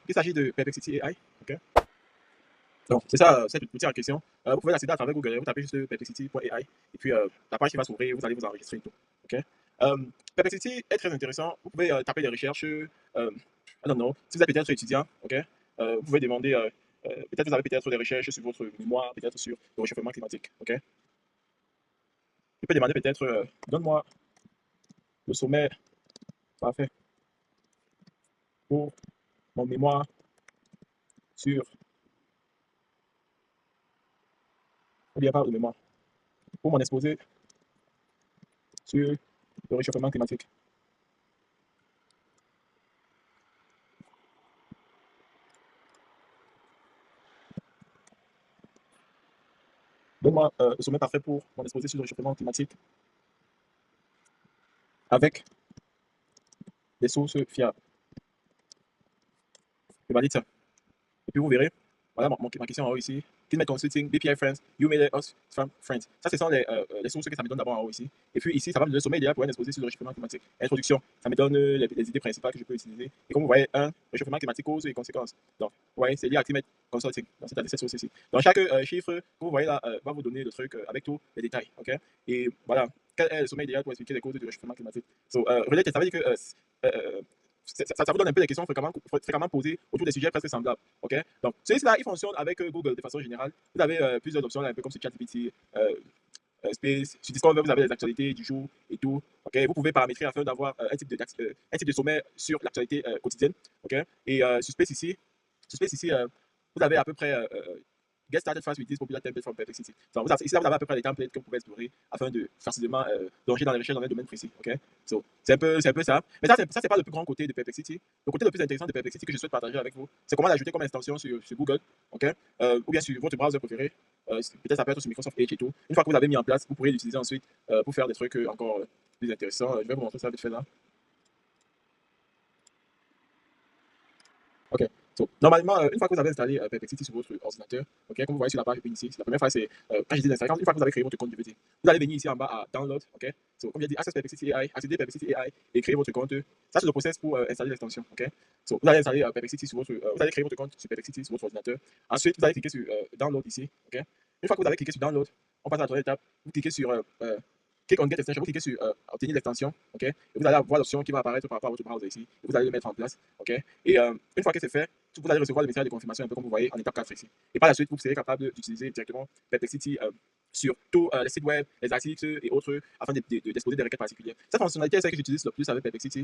Il s'agit de Perplexity AI. Ok. Donc, c'est ça, cette petite en question. Vous pouvez accéder à travers Google, vous tapez juste perplexity.ai et puis la page qui va s'ouvrir, vous allez vous enregistrer et tout. Ok. Euh, Perplexity est très intéressant. Vous pouvez taper des recherches. I don't know. Si vous êtes peut-être étudiant, ok, vous pouvez demander. Peut-être vous avez peut-être des recherches sur votre mémoire, peut-être sur le réchauffement climatique. Ok. Vous pouvez demander peut-être, donne-moi le sommet parfait pour mon mémoire sur, ou bien pas de mémoire, pour mon exposé sur le réchauffement climatique. Donne-moi le sommet parfait pour mon exposé sur le réchauffement climatique avec des sources fiables. Je valide ça. Et puis vous verrez, voilà ma question en haut ici. Kilmet Consulting, BPI Friends, You Made Us from Friends. Ça, ce sont les sources que ça me donne d'abord en haut ici. Et puis ici, ça va me donner le sommet idéal pour un exposé sur le réchauffement climatique. Introduction, ça me donne les idées principales que je peux utiliser. Et comme vous voyez, réchauffement climatique, causes et conséquences. Donc, vous voyez, c'est lié à Kilmet Consulting, dans cette source ici. Donc, chaque chiffre que vous voyez là va vous donner le truc avec tous les détails. Ok. Et voilà, quel est le sommet idéal pour expliquer les causes du réchauffement climatique. So, ça veut dire que ça vous donne un peu des questions fréquemment posées autour des sujets presque semblables. Ok. Donc, celui-là, il fonctionne avec Google de façon générale. Vous avez plusieurs options, là, un peu comme sur ChatGPT, Space. Sur Discover, vous avez les actualités du jour et tout. Ok. Vous pouvez paramétrer afin d'avoir un type de sommet sur l'actualité quotidienne. Ok. Et sur Space ici vous avez à peu près Get started fast with this popular template from Perplexity. Donc, ici, là, vous avez à peu près les templates que vous pouvez explorer afin de facilement plonger dans les recherches dans un domaine précis. Okay? So, c'est un peu ça. Mais ça, c'est pas le plus grand côté de Perplexity. Le côté le plus intéressant de Perplexity que je souhaite partager avec vous, c'est comment l'ajouter comme extension sur Google, okay? Ou bien sur votre browser préféré. Peut-être ça peut être sur Microsoft Edge et tout. Une fois que vous l'avez mis en place, vous pourrez l'utiliser ensuite pour faire des trucs encore plus intéressants. Je vais vous montrer ça vite fait là. Ok. So, normalement, une fois que vous avez installé Perplexity sur votre ordinateur, ok, comme vous voyez sur la page ici, la première fois c'est quand j'ai dit d'installer, une fois que vous avez créé votre compte DVD, vous allez venir ici en bas à Download, ok. So, comme j'ai dit, Access Perplexity AI, accéder Perplexity AI et créer votre compte. Ça c'est le process pour installer l'extension, ok. So, vous allez installer Perplexity sur votre, vous allez créer votre compte sur Perplexity sur votre ordinateur. Ensuite, vous allez cliquer sur Download ici, ok. Une fois que vous avez cliqué sur Download, on passe à la troisième étape. Vous cliquez sur click on Get Extension, vous cliquez sur obtenir l'extension, ok. Et vous allez avoir l'option qui va apparaître par rapport à votre browser ici. Et vous allez le mettre en place, ok. Et une fois que c'est fait, vous allez recevoir le message de confirmation un peu comme vous voyez en étape 4 ici. Et par la suite, vous serez capable d'utiliser directement Perplexity sur tous les sites web, les articles et autres afin d'exposer des requêtes particulières. Cette fonctionnalité est celle que j'utilise le plus avec Perplexity.